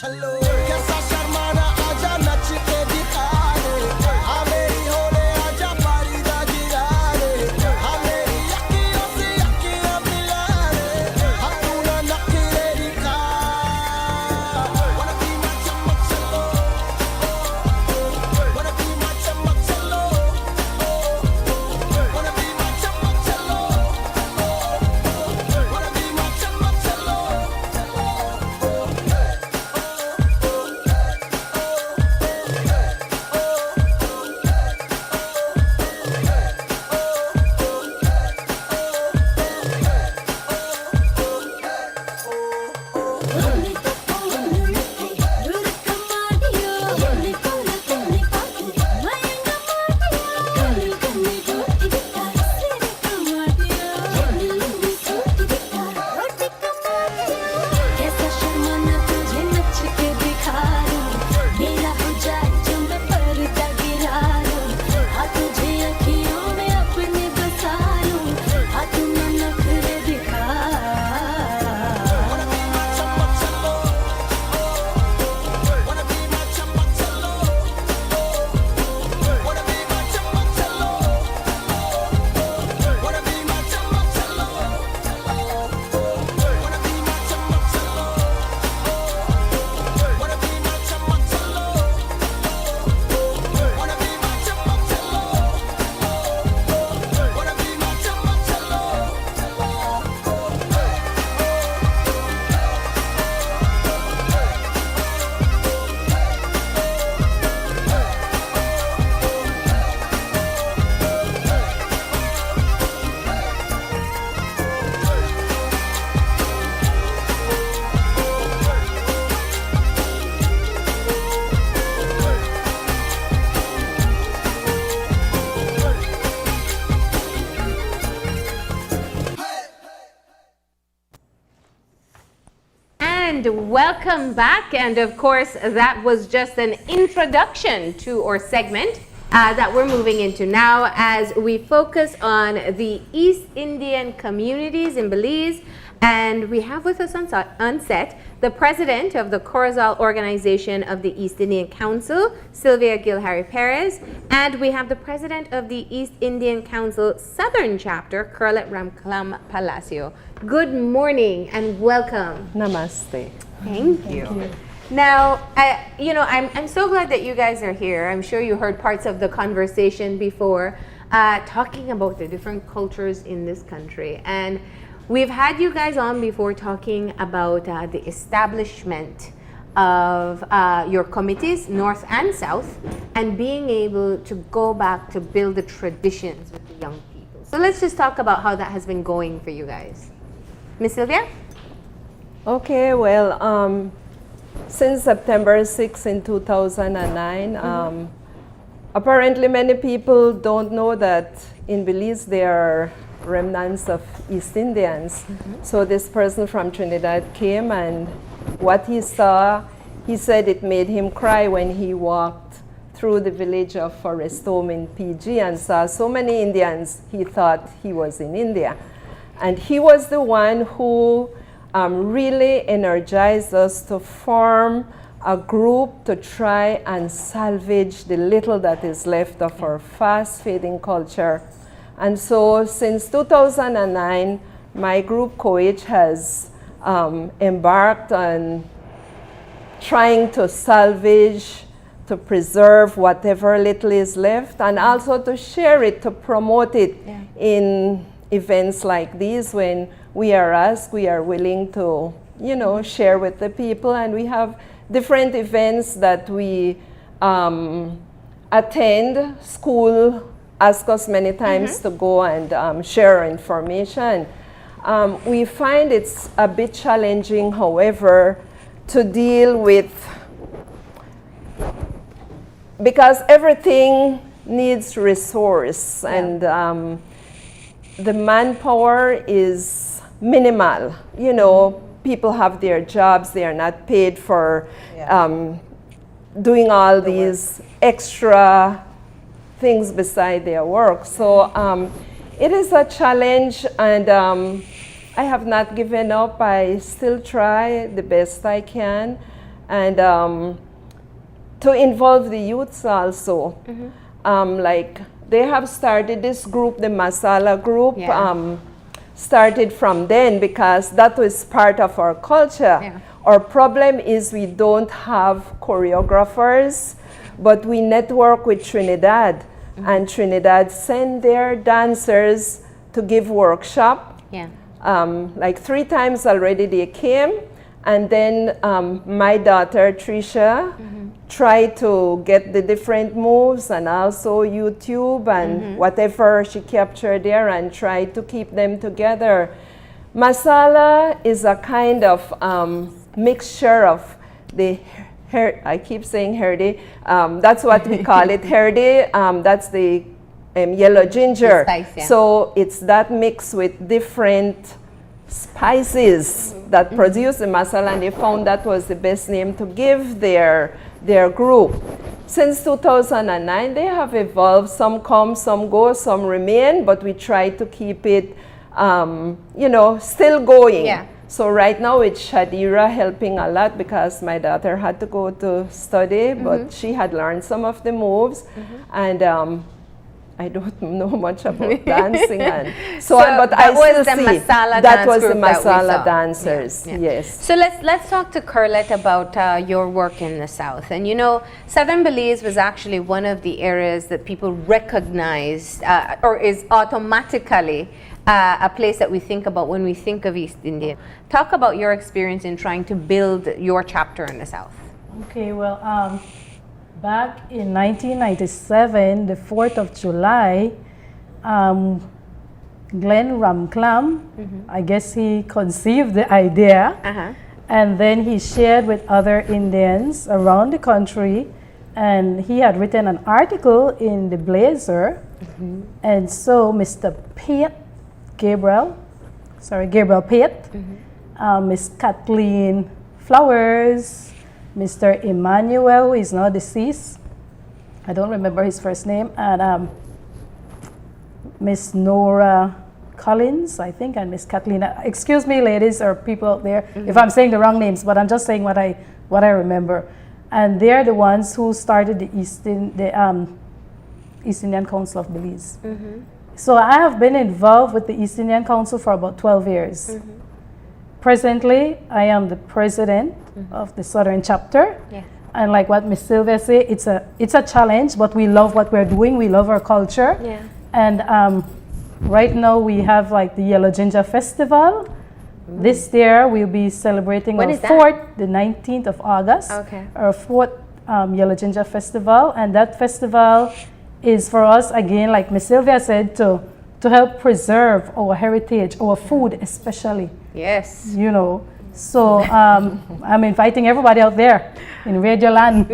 Challo, kaisa sharmana aaja nach ke dikha de, ha meri hole aaja pari da gira de, ha meri yakkiyon se yakkiyan mila de, ha tu na nakhre dikha. Wanna be my Chammak Challo, wanna be my Chammak Challo, wanna be my Chammak Challo, wanna be my Chammak Challo. कैसा शर्माना तुझे नच के दिखा दूं, मेरा हो जाए जो मैं पर्दा गिरा दूं, हाँ तुझे अखियों में अपने बसा लूं, हाँ तू ना नखरे दिखा. Wanna be my Chammak Challo, wanna be my Chammak Challo, wanna be my Chammak Challo, wanna be my Chammak Challo, wanna be my Chammak Challo, wanna be my Chammak Challo, wanna be my Chammak Challo, wanna be my Chammak Challo. And welcome back. And of course, that was just an introduction to our segment that we're moving into now as we focus on the East Indian communities in Belize. And we have with us on set the president of the Corozal organization of the East Indian Council, Sylvia Gilharry Perez, and we have the president of the East Indian Council Southern chapter, Curette Ramclam Palacio. Good morning and welcome. Namaste. Thank you. Now, I'm so glad that you guys are here. I'm sure you heard parts of the conversation before, talking about the different cultures in this country. And we've had you guys on before talking about the establishment of your committees, North and South, and being able to go back to build the traditions with the young people. So let's just talk about how that has been going for you guys. Miss Sylvia? Okay, well, since September 6 in 2009, apparently many people don't know that in Belize there are remnants of East Indians. So this person from Trinidad came, and what he saw, he said it made him cry when he walked through the village of Forest Home in PG and saw so many Indians, he thought he was in India. And he was the one who really energized us to form a group to try and salvage the little that is left of our fast fading culture. And so since 2009, my group Coach has embarked on trying to salvage, to preserve whatever little is left, and also to share it, to promote it in events like these. When we are asked, we are willing to, share with the people. And we have different events that we attend. School ask us many times to go and share information. We find it's a bit challenging, however, to deal with, because everything needs resource, and the manpower is minimal. People have their jobs, they are not paid for doing all these extra things beside their work. So it is a challenge, and I have not given up. I still try the best I can. and to involve the youths also. Like they have started this group, the Masala Group, Yeah. Started from then because that was part of our culture. Yeah. Our problem is we don't have choreographers, but we network with Trinidad, and Trinidad send their dancers to give workshop. Yeah. Like 3 times already they came, and then my daughter Trisha tried to get the different moves and also YouTube and whatever she captured there and tried to keep them together. Masala is a kind of mixture of the I keep saying herde. That's what we call it, herde. That's the yellow ginger. The spice, yeah. So it's that mix with different spices that produce the masala, and they found that was the best name to give their group. Since 2009, they have evolved. Some come, some go, some remain, but we try to keep it, you know, still going. Yeah. So right now it's Shadira helping a lot because my daughter had to go to study, but she had learned some of the moves, and I don't know much about dancing and so on, but that I was still the see Masala that Dance was the Group that we Masala saw. dancers. Yeah, yeah. Yes. So let's talk to Curette about your work in the South. And you know, Southern Belize was actually one of the areas that people recognized or is automatically a place that we think about when we think of East India. Talk about your experience in trying to build your chapter in the South. Okay, well, back in 1997, the 4th of July, Glenn Ramclam, I guess he conceived the idea, and then he shared with other Indians around the country, and he had written an article in the Blazer, and so Mr. Gabriel Pate, Miss Kathleen Flowers, Mr. Emmanuel, who is now deceased, I don't remember his first name, and Miss Nora Collins, I think, and Miss Kathleen. Excuse me, ladies or people out there, if I'm saying the wrong names, but I'm just saying what I remember. And they're the ones who started the East Indian Council of Belize. So I have been involved with the East Indian Council for about 12 years. Presently, I am the president of the Southern chapter. Yeah. And like what Miss Sylvia said, it's a challenge, but we love what we're doing. We love our culture. Yeah. And right now we have like the Yellow Ginger Festival. This year we'll be celebrating When our is that? 4th, the 19th of August. Okay. Our 4th Yellow Ginger Festival. And that festival is for us, again, like Miss Sylvia said, to help preserve our heritage, our food especially. Yes. You know, so I'm inviting everybody out there in Radio Land,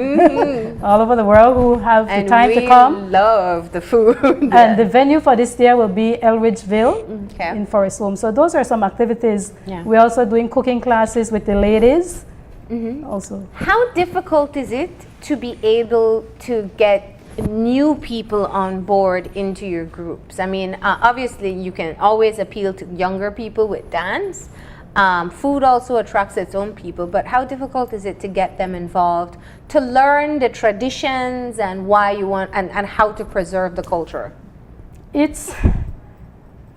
all over the world who have And the time to we come. love the food. And the venue for this year will be Elridgeville Okay. in Forest Home. So those are some activities. Yeah. We're also doing cooking classes with the ladies. Also, How difficult is it to be able to get new people on board into your groups? I mean, obviously you can always appeal to younger people with dance. Food also attracts its own people, but how difficult is it to get them involved, to learn the traditions and why you want, and how to preserve the culture? it's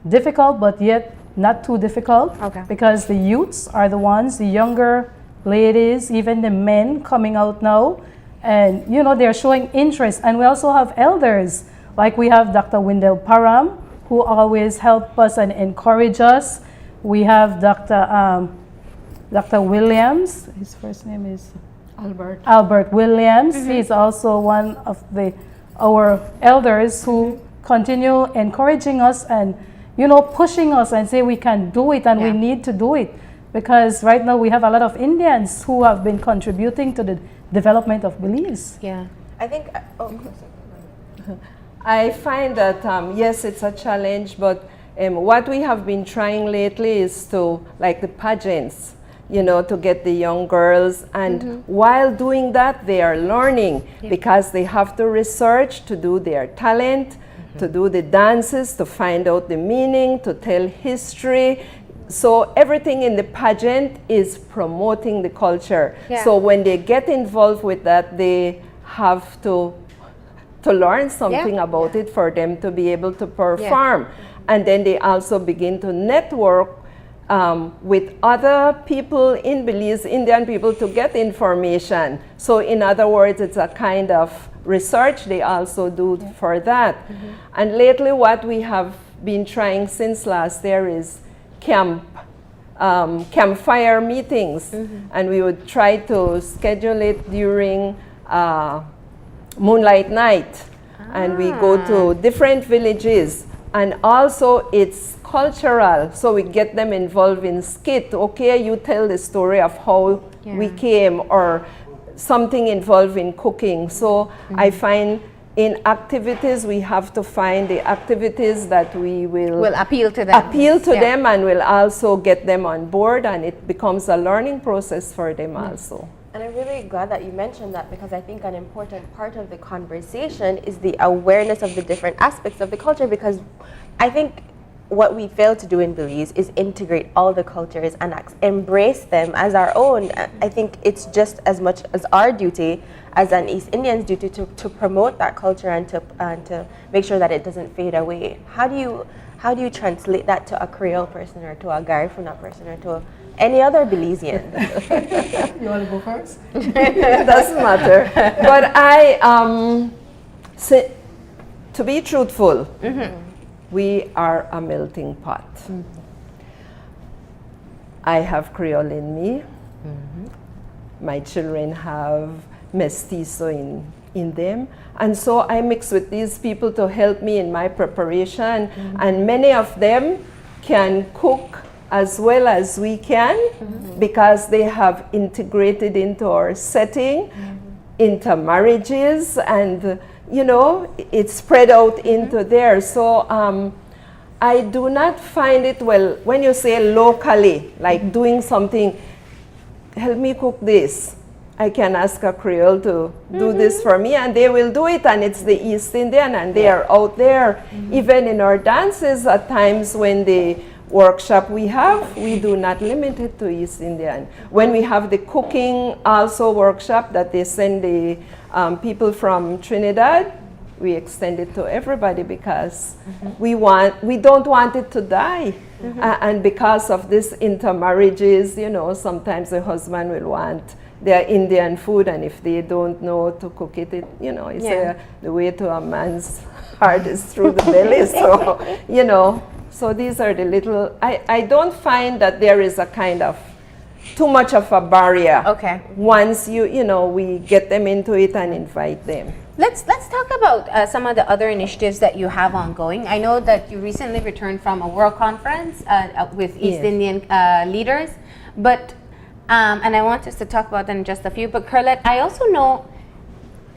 difficult, but yet not too difficult. Okay. Because the youths are the ones, the younger ladies, even the men coming out now, and you know, they're showing interest. And we also have elders, like we have Dr. Wendell Parham, who always help us and encourage us. We have Dr. Williams, his first name is Albert Williams. He's also one of our elders who continue encouraging us and, you know, pushing us and say we can do it and we need to do it. Because right now we have a lot of Indians who have been contributing to the development of Belize. Yeah. I think, I find that, yes, it's a challenge, but what we have been trying lately is to, like the pageants, you know, to get the young girls. And while doing that, they are learning because they have to research to do their talent, to do the dances, to find out the meaning, to tell history. So everything in the pageant is promoting the culture. Yeah. So when they get involved with that, they have to learn something about it for them to be able to perform. And then they also begin to network with other people in Belize, Indian people, to get information. So in other words, it's a kind of research they also do for that. And lately what we have been trying since last year is campfire meetings. And we would try to schedule it during moonlight night. And we go to different villages. And also it's cultural, so we get them involved in skit. Okay, you tell the story of how we came, or something involved in cooking. So I find in activities, we have to find the activities that we will appeal to them. Them, and will also get them on board, and it becomes a learning process for them also. And I'm really glad that you mentioned that, because I think an important part of the conversation is the awareness of the different aspects of the culture, because I think what we fail to do in Belize is integrate all the cultures and embrace them as our own. I think it's just as much as our duty as an East Indian's duty to promote that culture and to make sure that it doesn't fade away. How do you translate that to a Creole person, or to a Garifuna person, or to any other Belizean? You want to go first? It doesn't matter. But to be truthful, we are a melting pot. I have Creole in me. My children have mestizo in them. And so I mix with these people to help me in my preparation. And many of them can cook as well as we can, because they have integrated into our setting, into marriages, and it's spread out into there. So I do not find it, well, when you say locally, like doing something, help me cook this, I can ask a Creole to do this for me, and they will do it, and it's the East Indian, and they are out there. Even in our dances, at times when the workshop we do not limit it to East Indian. When we have the cooking also workshop that they send the people from Trinidad, we extend it to everybody, because we don't want it to die. And because of this intermarriages, sometimes the husband will want their Indian food, and if they don't know to cook it, it's the way to a man's heart is through the belly. So, so these are the little, I don't find that there is a kind of too much of a barrier. Okay. Once we get them into it and invite them. Let's talk about some of the other initiatives that you have ongoing. I know that you recently returned from a world conference with East Indian leaders, but and I want us to talk about that in just a few. But Curette, I also know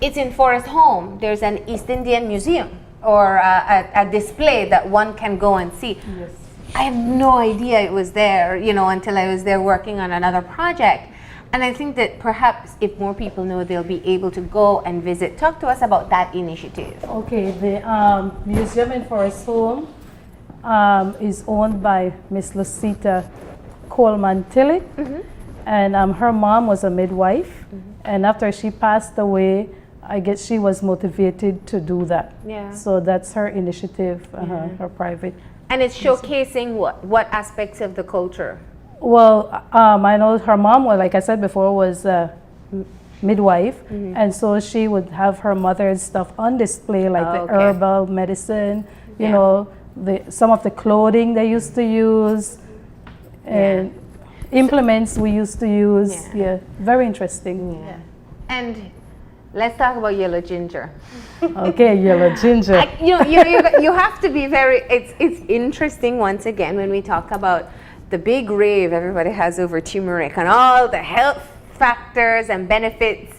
it's in Forest Home. There's an East Indian museum, or a display that one can go and see. Yes. I have no idea it was there, until I was there working on another project. And I think that perhaps if more people know, they'll be able to go and visit. Talk to us about that initiative. Okay, the museum in Forest Home is owned by Miss Lucita Coleman Tillich, and her mom was a midwife, and after she passed away, I guess she was motivated to do that. Yeah. So that's her initiative, her private. And it's showcasing what aspects of the culture? Well, I know her mom, like I said before, was a midwife, and so she would have her mother's stuff on display, like the herbal medicine, some of the clothing they used to use, and implements we used to use. Yeah, very interesting. Yeah. And let's talk about yellow ginger. Okay, yellow ginger. You have to be very. It's interesting once again when we talk about the big rave everybody has over turmeric and all the health factors and benefits.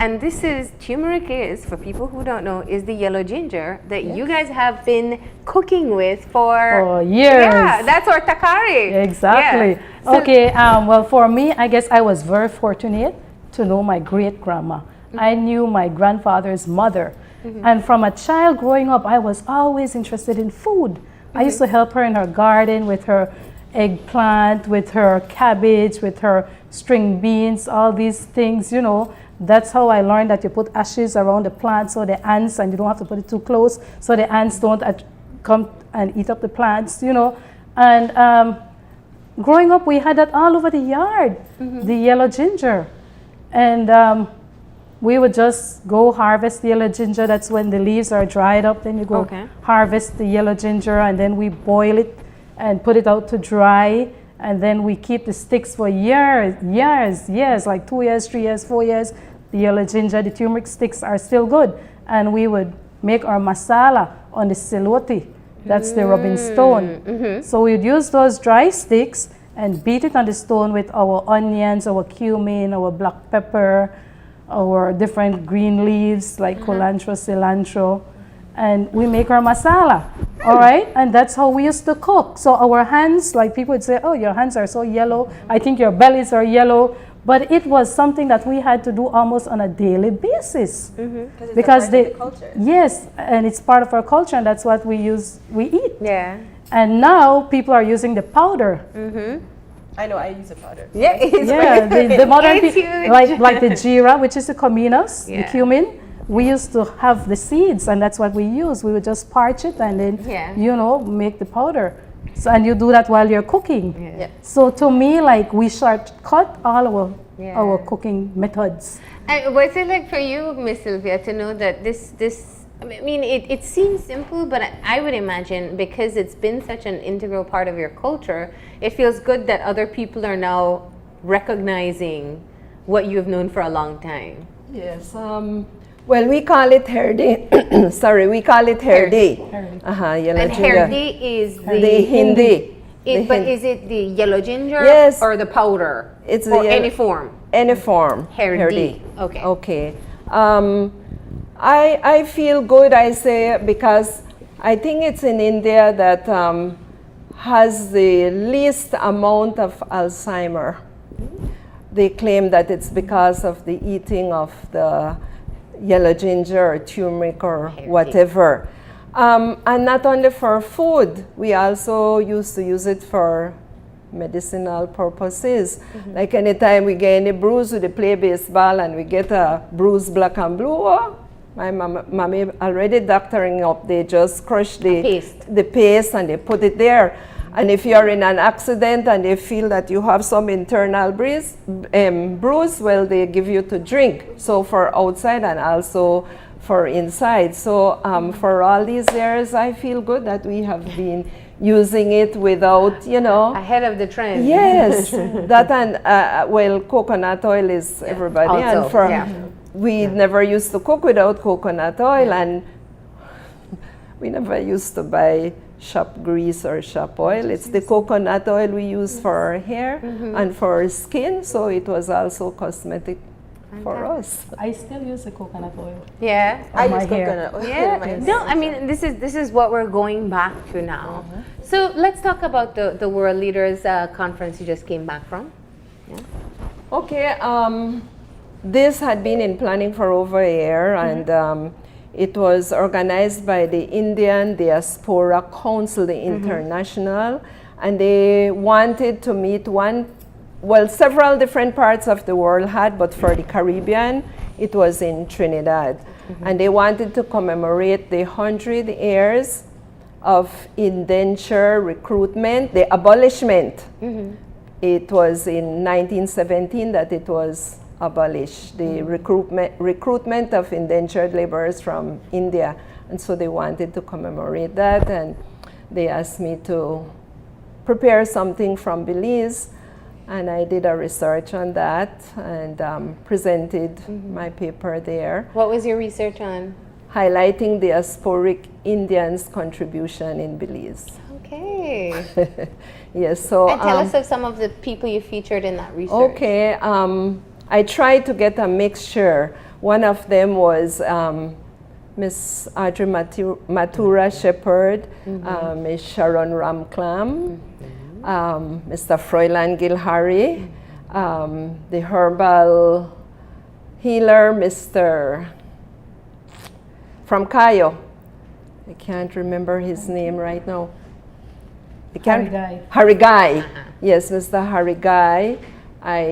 And this is, turmeric is, for people who don't know, is the yellow ginger that you guys have been cooking with for years. Yeah, that's our takari. Exactly. Yeah. So, okay, well, for me, I guess I was very fortunate to know my great-grandma. I knew my grandfather's mother. And from a child growing up, I was always interested in food. I used to help her in her garden with her eggplant, with her cabbage, with her string beans, all these things, you know. That's how I learned that you put ashes around the plant so the ants, and you don't have to put it too close, so the ants don't come and eat up the plants, you know. And growing up, we had that all over the yard, the yellow ginger. And we would just go harvest the yellow ginger. That's when the leaves are dried up. Then you go harvest the yellow ginger, and then we boil it and put it out to dry. And then we keep the sticks for years, like 2 years, 3 years, 4 years. The yellow ginger, the turmeric sticks are still good. And we would make our masala on the siloti. That's the rubbing stone. So we'd use those dry sticks and beat it on the stone with our onions, our cumin, our black pepper, our different green leaves like culantro, cilantro. And we make our masala, all right? And that's how we used to cook. So our hands, like people would say, oh, your hands are so yellow. I think your bellies are yellow. But it was something that we had to do almost on a daily basis. Because the culture. Yes, and it's part of our culture, and that's what we eat. Yeah. And now people are using the powder. I know, I use a powder. Yeah, the modern it's people, huge. like the jeera, which is the cominos, the cumin. We used to have the seeds, and that's what we use. We would just parch it and then, you know, make the powder. So, and you do that while you're cooking. So to me, like, we shortcut all our cooking methods. And what's it like for you, Miss Sylvia, to know that this I mean, it seems simple, but I would imagine because it's been such an integral part of your culture, it feels good that other people are now recognizing what you've known for a long time. Yes. Well, we call it Hair Day. Sorry, we call it Hair Day. Yellow And ginger. Hair Day is the Hindi. But is it the yellow ginger or the powder? It's or any form? Any form. Hair Day. Okay. Okay. I feel good, I say, because I think it's in India that has the least amount of Alzheimer. They claim that it's because of the eating of the yellow ginger or turmeric or whatever. And not only for food, we also used to use it for medicinal purposes. Like anytime we get any bruise, we play baseball and we get a bruise black and blue, my mommy already doctoring up, they just crush the paste and they put it there. And if you're in an accident and they feel that you have some internal bruise, well, they give you to drink. So for outside and also for inside. So for all these years, I feel good that we have been using it without, you know. Ahead of the trend. Yes. That and, well, coconut oil is everybody. Also, and for we never used to cook without coconut oil, and we never used to buy shop grease or shop oil. It's the coconut oil we use for our hair and for our skin, so it was also cosmetic for us. I still use the coconut oil. Yeah, I use coconut oil. Yeah, no, I mean this is what we're going back to now. So let's talk about the World Leaders Conference you just came back from. Yeah. Okay, this had been in planning for over a year, and it was organized by the Indian Diaspora Council, the International, and they wanted to meet several different parts of the world had, but for the Caribbean, it was in Trinidad. And they wanted to commemorate the 100 years of indenture recruitment, the abolishment. It was in 1917 that it was abolished, the recruitment of indentured laborers from India. And so they wanted to commemorate that, and they asked me to prepare something from Belize, and I did a research on that and presented my paper there. What was your research on? Highlighting the diasporic Indians' contribution in Belize. Okay. Yes, so and tell us of some of the people you featured in that research. Okay, I tried to get a mixture. One of them was Miss Audrey Matura Shepherd, Miss Sharon Ramclam, Mr. Froilan Gilharry, the herbal healer, Mr. from Cayo. I can't remember his name right now. Harigai. Yes, Mr. Harigai.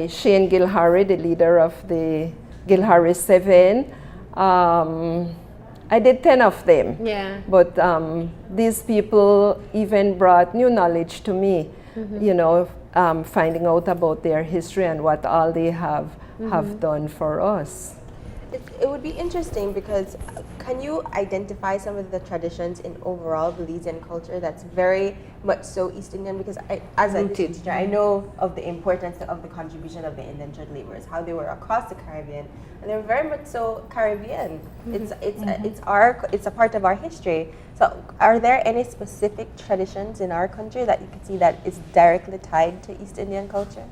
Shane Gilharry, the leader of the Gilharry 7. I did 10 of them. Yeah. But these people even brought new knowledge to me, you know, finding out about their history and what all they have done for us. It would be interesting because can you identify some of the traditions in overall Belizean culture that's very much so East Indian? Because as a teacher, I know of the importance of the contribution of the indentured laborers, how they were across the Caribbean, and they're very much so Caribbean. It's a part of our history. So, are there any specific traditions in our country that you can see that is directly tied to East Indian culture?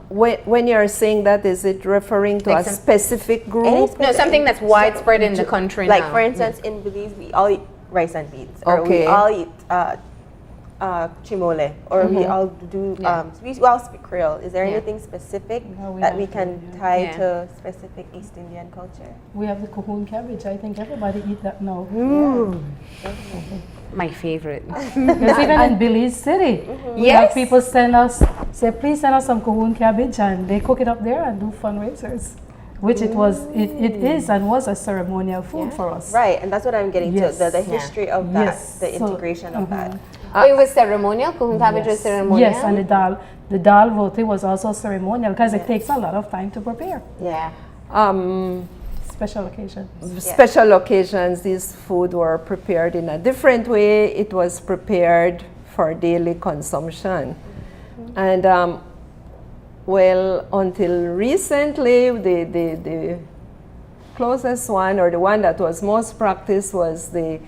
When you're saying that, is it referring to a specific group? No, something that's widespread in the country like now. for instance, in Belize, we all eat rice and beans, or we all eat chimole, or we all do, we all speak Creole. Is there anything specific that we can tie to specific East Indian culture? We have the cahoon cabbage. I think everybody eat that now. My favorite. Because even in Belize City, we have people say, please send us some cahoon cabbage, and they cook it up there and do fundraisers, which it is and was a ceremonial food for us. Right, and that's what I'm getting to, the history of that, the integration of that. It was ceremonial? Cahoon cabbage was ceremonial? Yes, and the dal roti was also ceremonial because it takes a lot of time to prepare. Yeah. Special occasions. Special occasions, these food were prepared in a different way. It was prepared for daily consumption. And well, until recently, the closest one, or the one that was most practiced, was the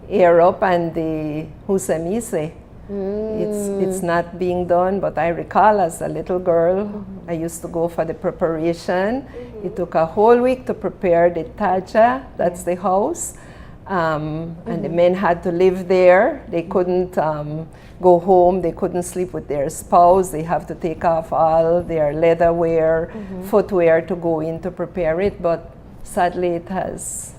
Europe and the Husemise. It's not being done, but I recall as a little girl, I used to go for the preparation. It took a whole week to prepare the taja, that's the house. And the men had to live there. They couldn't go home. They couldn't sleep with their spouse. They have to take off all their leatherware, footwear to go in to prepare it. But sadly, it has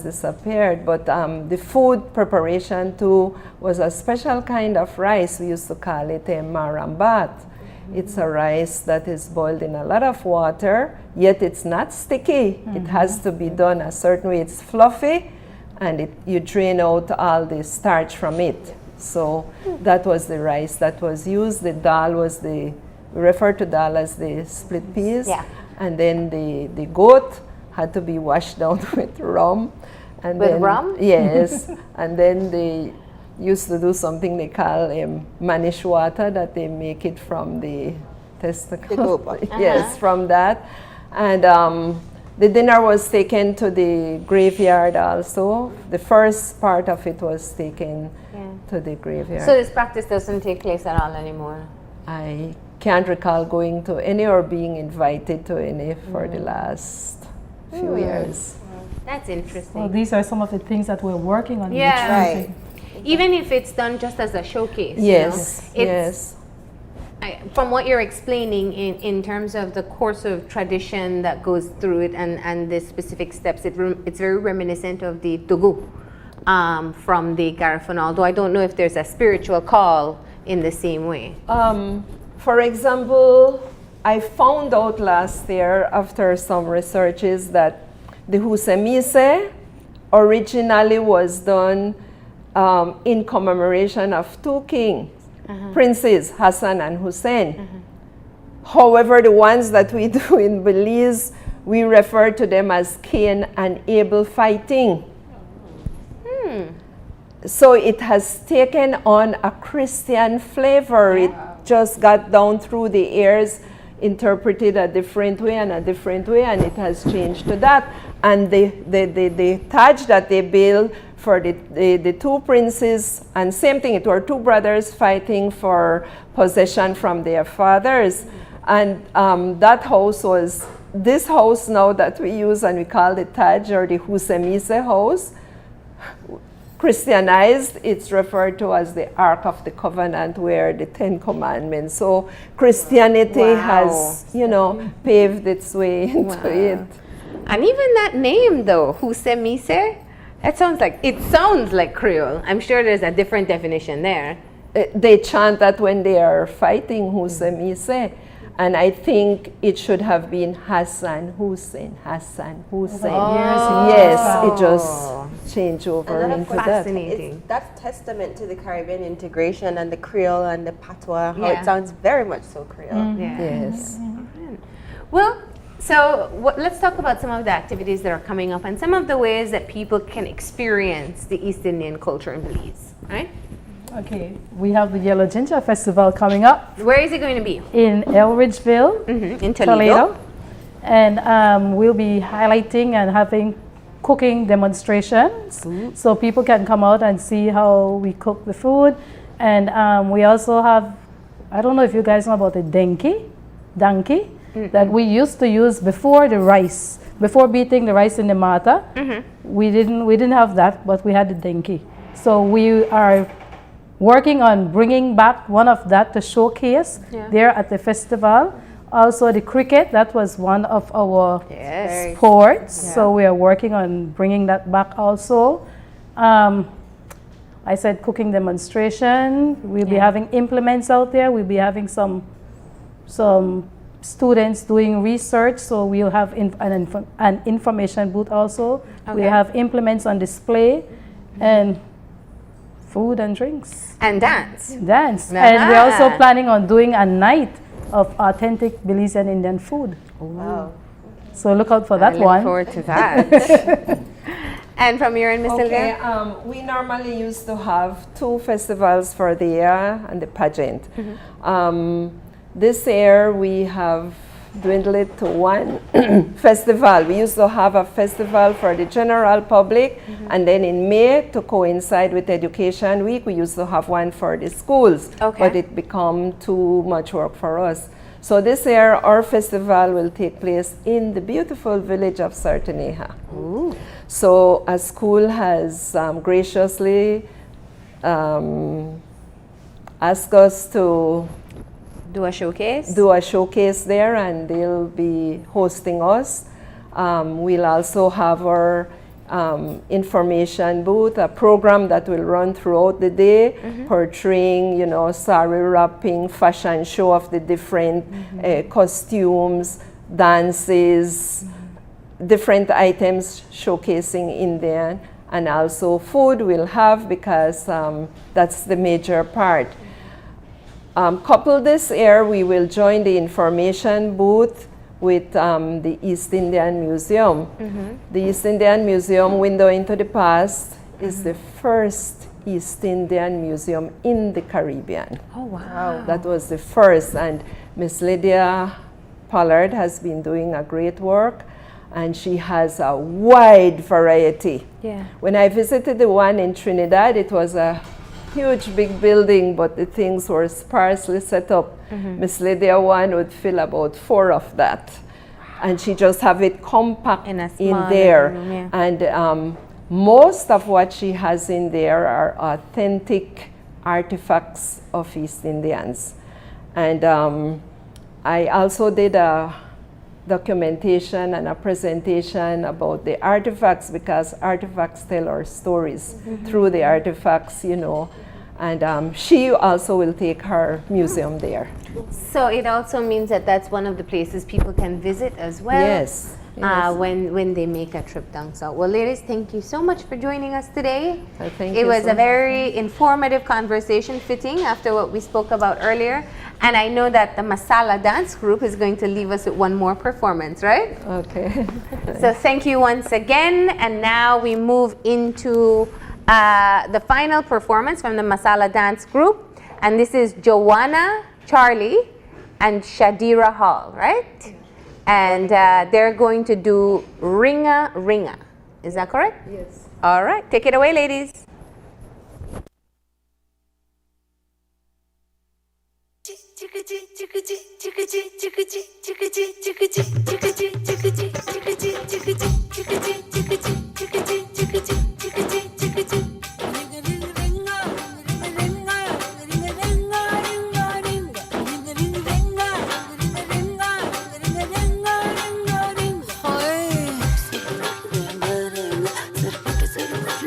disappeared. But the food preparation too was a special kind of rice. We used to call it a marambat. It's a rice that is boiled in a lot of water, yet it's not sticky. It has to be done a certain way. It's fluffy, and you drain out all the starch from it. So that was the rice that was used. The dal was we refer to dal as the split peas. Yeah. And then the goat had to be washed down with rum. And with rum? Yes. And then they used to do something they call manish water, that they make it from the testicle. Yes, from that. And the dinner was taken to the graveyard also. The first part of it was taken to the graveyard. So this practice doesn't take place at all anymore? I can't recall going to any or being invited to any for the last few years. That's interesting. Well, these are some of the things that we're working on. Right. Even if it's done just as a showcase. Yes, you know, yes. From what you're explaining in terms of the course of tradition that goes through it and the specific steps, it's very reminiscent of the Tugu from the Garifuna, although I don't know if there's a spiritual call in the same way. For example, I found out last year after some researches that the Husemise originally was done in commemoration of two kings, princes, Hassan and Hussein. However, the ones that we do in Belize, we refer to them as Cain and Abel fighting. So it has taken on a Christian flavor. It just got down through the years, interpreted a different way, and it has changed to that. And the Taj that they built for the two princes, and same thing, it were two brothers fighting for possession from their fathers. And that house was this house now that we use and we call the Taj, or the Husemise house. Christianized, it's referred to as the Ark of the Covenant, where the 10 Commandments. So Christianity has, paved its way into it. And even that name, though, Husemise, It sounds like Creole. I'm sure there's a different definition there. They chant that when they are fighting, Hussein. And I think it should have been Hassan Hussein, Hassan Hussein. Yes, it just changed over And then, of into course, that. Fascinating. That's testament to the Caribbean integration and the Creole and the patois, how Yeah. it sounds very much so Creole. Yeah. Yes. Well, so let's talk about some of the activities that are coming up and some of the ways that people can experience the East Indian culture in Belize, right? Okay, we have the Yellow Ginger Festival coming up Where is it going to be? in Elridgeville, In Toledo. and we'll be highlighting and having cooking demonstrations, so people can come out and see how we cook the food. And we also have, I don't know if you guys know about the donkey that we used to use before the rice, before beating the rice in the mortar. We didn't have that, but we had the donkey. So we are working on bringing back one of that to showcase there at the festival. Also the cricket, that was one of our Yes. sports, so we are working on bringing that back also. I said cooking demonstration, we'll be having implements out there, we'll be having some students doing research, so we'll have an information booth also. We have implements on display, and food and drinks. And dance. Dance. And we're also planning on doing a night of authentic Belizean Indian food. Wow. So look out for that I look one. forward to that. And from your end, Miss Okay, Sylvia? we normally used to have 2 festivals for the year and the pageant. This year we have dwindled it to 1 festival. We used to have a festival for the general public, and then in May, to coincide with Education Week, we used to have one for the schools, but it became too much work for us. So this year our festival will take place in the beautiful village of Sourthern. So a school has graciously asked us to Do a showcase? do a showcase there, and they'll be hosting us. We'll also have our information booth, a program that will run throughout the day, portraying, sari wrapping, fashion show of the different costumes, dances, different items showcasing Indian, and also food we'll have, because that's the major part. Coupled this year, we will join the information booth with the East Indian Museum. The East Indian Museum, Window into the Past, is the first East Indian Museum in the Caribbean. Oh, wow. That was the first, and Miss Lydia Pollard has been doing a great work, and she has a wide variety. Yeah. When I visited the one in Trinidad, it was a huge big building, but the things were sparsely set up. Miss Lydia one would fill about 4 of that, and she just have it compact In a in small there. room, yeah. And most of what she has in there are authentic artifacts of East Indians. And I also did a documentation and a presentation about the artifacts, because artifacts tell our stories through the artifacts, and she also will take her museum there. So it also means that that's one of the places people can visit as well. Yes. When they make a trip down south. Well, ladies, thank you so much for joining us today. Thank It you was so a much. very informative conversation, fitting after what we spoke about earlier. And I know that the Masala Dance Group is going to leave us with one more performance, right? Okay. So thank you once again. And now we move into the final performance from the Masala Dance Group. And this is Joanna Charley and Shadira Hall, right? And they're going to do Ringa Ringa. Is that correct? Yes. All right, take it away, ladies. Hoy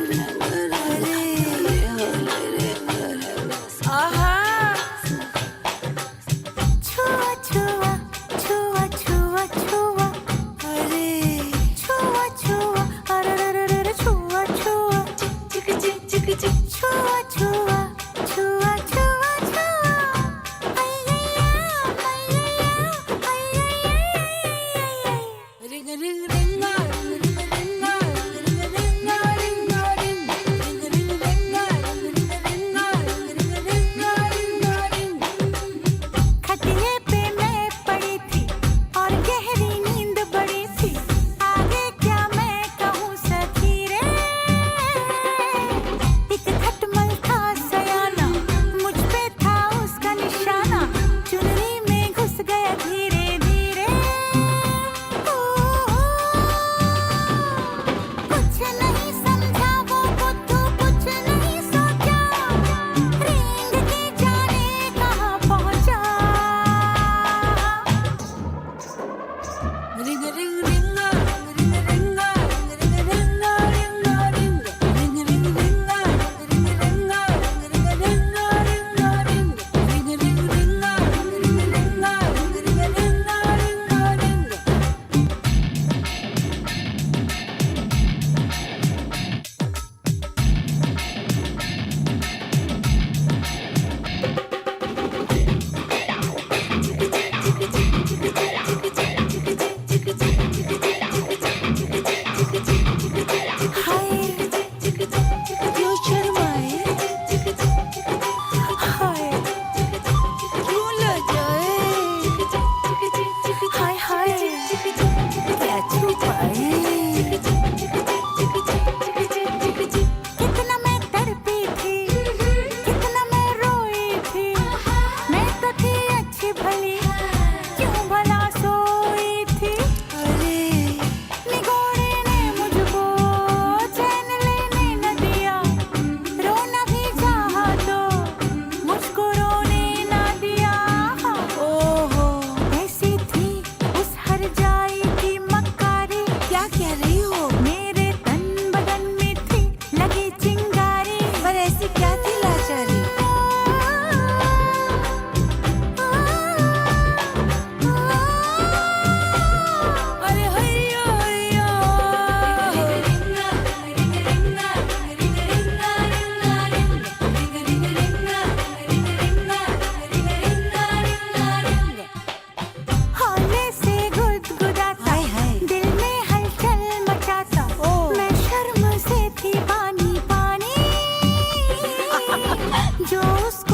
जो उसके